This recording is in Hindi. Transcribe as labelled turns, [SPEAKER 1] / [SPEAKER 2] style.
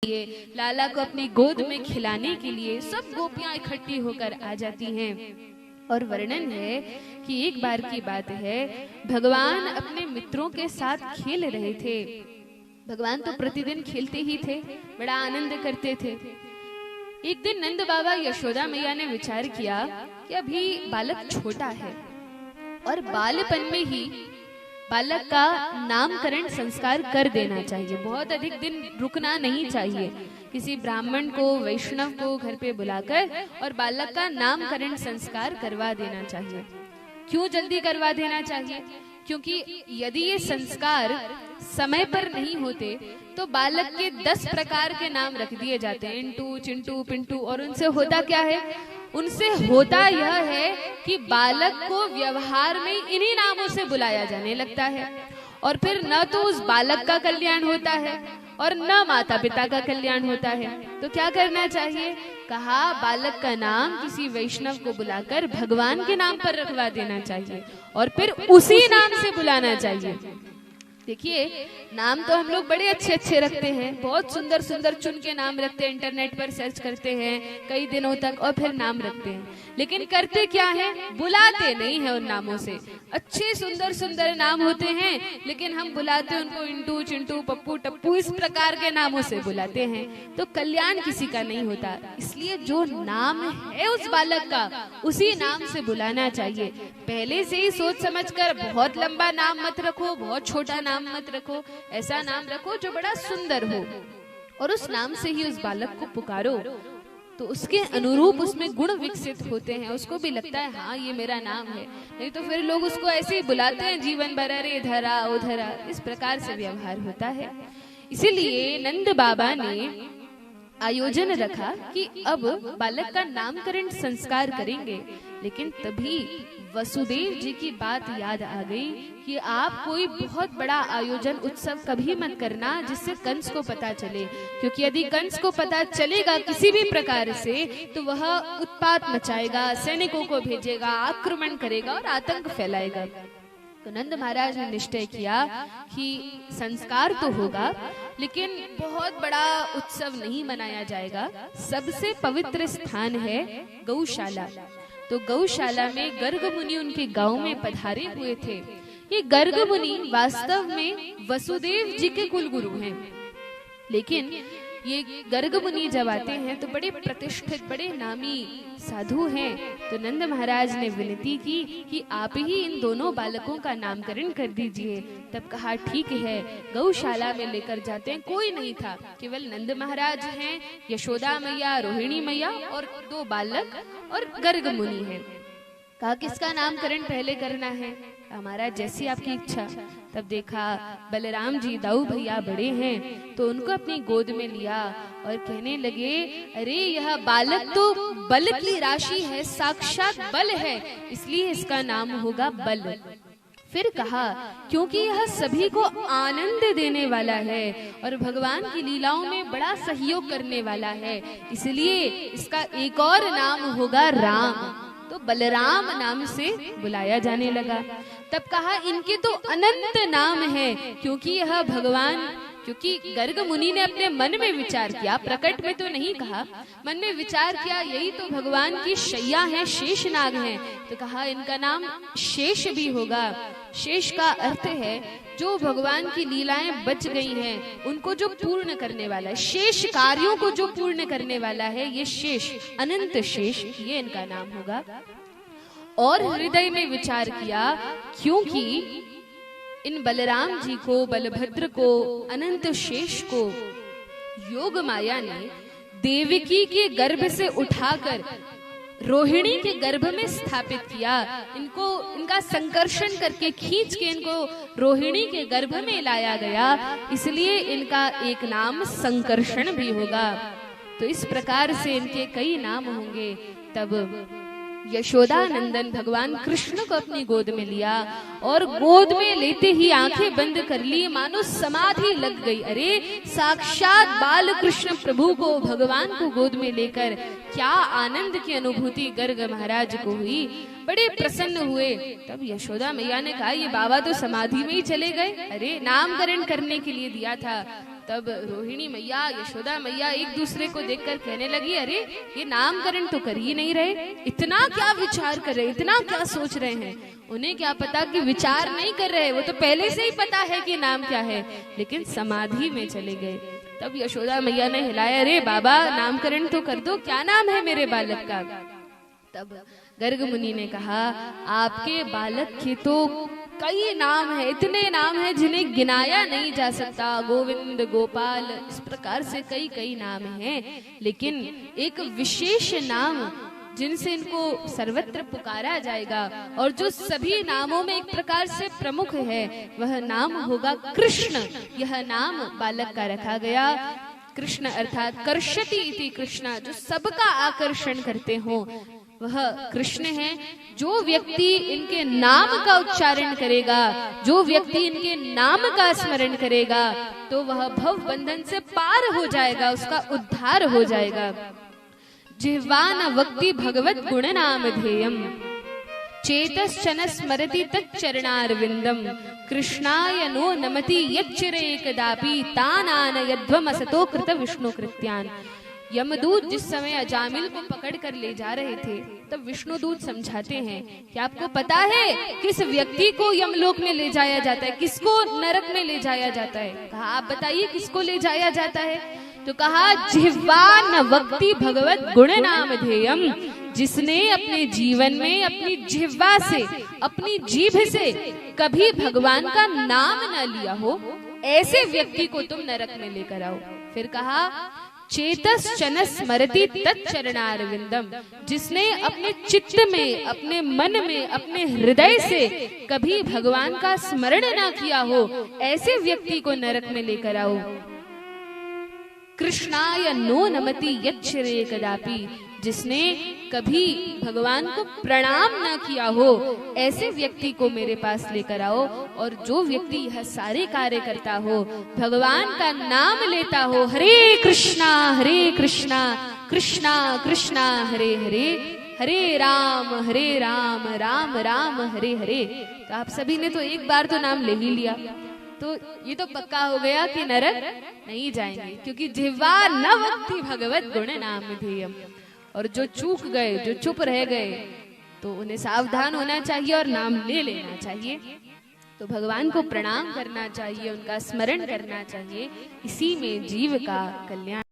[SPEAKER 1] लिए, लाला को अपनी गोद में खिलाने के लिए सब गोपियां इकट्ठी होकर आ जाती हैं। और वर्णन है कि एक बार की बात है, भगवान अपने मित्रों के साथ खेल रहे थे। भगवान तो प्रतिदिन खेलते ही थे, बड़ा आनंद करते थे। एक दिन नंद बाबा यशोदा मैया ने विचार किया कि अभी बालक छोटा है और बालपन में ही बालक का नामकरण संस्कार कर देना चाहिए, बहुत अधिक दिन रुकना नहीं चाहिए। किसी ब्राह्मण को, वैष्णव को घर पे बुलाकर और बालक का नामकरण संस्कार करवा देना चाहिए। क्यों जल्दी करवा देना चाहिए? क्योंकि यदि ये संस्कार समय पर नहीं होते तो बालक के 10 प्रकार के नाम रख दिए जाते हैं, इंटू, चिंटू, पिंटू। और उनसे होता क्या है? उनसे होता यह है कि बालक को व्यवहार में इन्हीं नामों से बुलाया जाने लगता है, और फिर न तो उस बालक का कल्याण होता है और न माता पिता का कल्याण होता है। तो क्या करना चाहिए? कहा बालक का नाम किसी वैष्णव को बुलाकर भगवान के नाम पर रखवा देना चाहिए और फिर उसी नाम से बुलाना चाहिए। देखिए, नाम तो हम लोग बड़े अच्छे अच्छे रखते हैं, बहुत सुंदर सुंदर चुन के नाम रखते हैं, इंटरनेट पर सर्च करते हैं कई दिनों तक और फिर नाम रखते हैं। लेकिन करते क्या है? बुलाते नहीं है उन नामों से। अच्छे सुंदर सुंदर नाम होते हैं, लेकिन हम बुलाते हैं उनको इंटू, चिंटू, पप्पू, टप्पू, इस प्रकार के नामों से बुलाते हैं, तो कल्याण किसी का नहीं होता। इसलिए जो नाम है उस बालक का, उसी नाम से बुलाना चाहिए। पहले से ही सोच समझकर बहुत लंबा नाम मत रखो, बहुत छोटा नाम मत रखो, ऐसा नाम रखो जो बड़ा सुंदर हो और उस नाम से ही उस बालक को पुकारो, तो उसके अनुरूप उसमें गुण विकसित होते हैं, उसको भी लगता है हाँ ये मेरा नाम है। नहीं तो फिर लोग उसको ऐसे ही बुलाते हैं जीवन भर, अरे धरा उधरा, इस प्रकार से व्यवहार होता है। इसीलिए नंद बाबा ने आयोजन रखा कि अब बालक का नामकरण संस्कार करेंगे। लेकिन तभी वसुदेव जी की बात याद आ गई कि आप कोई बहुत बड़ा आयोजन, उत्सव कभी मत करना जिससे कंस को पता चले, क्योंकि यदि कंस को पता चलेगा किसी भी प्रकार से तो वह उत्पात मचाएगा, सैनिकों को भेजेगा, आक्रमण करेगा और आतंक फैलाएगा। तो नंद महाराज ने निश्चय किया कि संस्कार तो होगा लेकिन बहुत बड़ा उत्सव नहीं मनाया जाएगा। सबसे पवित्र स्थान है गौशाला। तो गौशाला में गर्ग मुनि उनके गांव में पधारे हुए थे। ये गर्ग मुनि वास्तव में वसुदेव जी के कुलगुरु हैं, लेकिन ये गर्ग मुनि जब आते हैं तो बड़े प्रतिष्ठित, बड़े नामी साधु हैं। तो नंद महाराज ने विनती की कि आप ही इन दोनों बालकों का नामकरण कर दीजिए। तब कहा ठीक है। गौशाला में लेकर जाते हैं, कोई नहीं था, केवल नंद महाराज हैं, यशोदा मैया, रोहिणी मैया और 2 बालक और गर्ग मुनि हैं। कहा किसका नामकरण पहले करना है? हमारा जैसी आपकी इच्छा। तब देखा बलराम जी, दाऊ भैया बड़े हैं, तो उनको अपनी गोद में लिया और कहने लगे, अरे यह बालक तो बल की राशि है, साक्षात बल है, इसलिए इसका नाम होगा बल। फिर कहा क्योंकि यह सभी को आनंद देने वाला है और भगवान की लीलाओं में बड़ा सहयोग करने वाला है, इसलिए इसका एक और नाम होगा राम। तो बलराम नाम से बुलाया जाने लगा। तब कहा इनके तो अनंत नाम है, क्योंकि यह भगवान, क्योंकि गर्ग मुनि ने अपने मन में विचार किया, प्रकट में तो नहीं कहा, मन में विचार किया यही तो भगवान की शैया है, शेषनाग है। तो कहा इनका नाम शेष भी होगा। शेष का अर्थ है जो भगवान की लीलाएं बच गई हैं उनको जो पूर्ण करने वाला है, शेष कार्यों को जो पूर्ण करने वाला है, ये शेष, अनंत शेष, ये इनका नाम होगा। और हृदय में विचार किया क्योंकि इन बलराम जी को, बलभद्र को, अनंत शेष को योग माया ने देवकी के गर्भ से उठाकर रोहिणी के गर्भ में स्थापित किया। इनको, इनका संकर्षण करके खींच के इनको रोहिणी के गर्भ में लाया गया, इसलिए इनका एक नाम संकर्षण भी होगा। तो इस प्रकार से इनके कई नाम होंगे। तब यशोदा नंदन भगवान कृष्ण को अपनी गोद में लिया और गोद में लेते ही आंखें बंद कर ली, मानो समाधि लग गई। अरे साक्षात बाल कृष्ण प्रभु को, भगवान को गोद में लेकर क्या आनंद की अनुभूति गर्ग महाराज को हुई, बड़े प्रसन्न हुए। तब यशोदा मैया ने कहा ये बाबा तो समाधि में ही चले गए, अरे नामकरण करने के लिए दिया था। तब रोहिणी मैया, यशोदा मैया एक दूसरे को देखकर कहने लगी, अरे ये नामकरण तो कर ही नहीं रहे, इतना क्या विचार कर रहे, इतना क्या सोच रहे हैं। उन्हें क्या पता कि विचार नहीं कर रहे, वो तो पहले से ही पता है कि नाम क्या है, लेकिन समाधि में चले गए। तब यशोदा मैया ने हिलाया, अरे बाबा नामकरण तो कर दो, क्या नाम है मेरे बालक का। तब गर्ग मुनि ने कहा, आपके बालक के तो कई नाम है, इतने नाम है जिन्हें गिनाया नहीं जा सकता, गोविंद, गोपाल, इस प्रकार से कई कई नाम हैं, लेकिन एक विशेष नाम जिनसे इनको सर्वत्र पुकारा जाएगा और जो सभी नामों में एक प्रकार से प्रमुख है, वह नाम होगा कृष्ण। यह नाम बालक का रखा गया। कृष्ण अर्थात कर्षति इति कृष्ण, जो सबका आकर्षण करते हो वह कृष्ण है। जो व्यक्ति इनके नाम का उच्चारण करेगा, जो व्यक्ति इनके नाम का स्मरण करेगा, तो वह भव बंधन से पार हो जाएगा, उसका उद्धार हो जाएगा। जिह्वान वक्ति भगवत गुण नाम ध्येयम, चेतश्चन स्मरति तच्चरणारविंदम, कृष्णाय नो नमति यच्चिरे कदापि, तानान यध्वमसतो कृत विष्णु कृत्यान। यमदूत जिस समय अजामिल को पकड़ कर ले जा रहे थे, तब विष्णुदूत समझाते हैं कि आपको पता है किस व्यक्ति को यमलोक में ले जाया जाता है, किसको नरक में ले जाया जाता है। कहा आप बताइए किसको ले जाया जाता है। तो कहा जिह्वा न वक्ति भगवत गुण नाम ध्येयम, जिसने अपने जीवन में अपनी जिह्वा से, अपनी जीभ से कभी भगवान का नाम न लिया हो, ऐसे व्यक्ति को तुम नरक में लेकर आओ। फिर कहा चेतश्चन स्मरति तच्चरणारविंदम, जिसने अपने चित्त में, अपने मन में, अपने हृदय से कभी भगवान का स्मरण ना किया हो, ऐसे व्यक्ति को नरक में लेकर आओ। कृष्णाय नो नमति यच्छ्रे कदापि, जिसने कभी भगवान को प्रणाम ना किया हो, ऐसे व्यक्ति को मेरे पास लेकर आओ। और जो व्यक्ति यह सारे कार्य करता हो, भगवान का नाम लेता हो, हरे कृष्णा कृष्णा कृष्णा हरे हरे, हरे राम राम राम हरे हरे। तो आप सभी ने तो एक बार तो नाम ले ही लिया, तो ये तो पक्का हो गया कि नरक नहीं जाएंगे, क्योंकि जिह्वा न वक्ति भगवत गुण नाम ध्येयम। और जो चूक गए, जो चुप रह गए, तो उन्हें सावधान होना चाहिए और नाम ले लेना चाहिए। तो भगवान को प्रणाम करना चाहिए, उनका स्मरण करना चाहिए, इसी में जीव का कल्याण।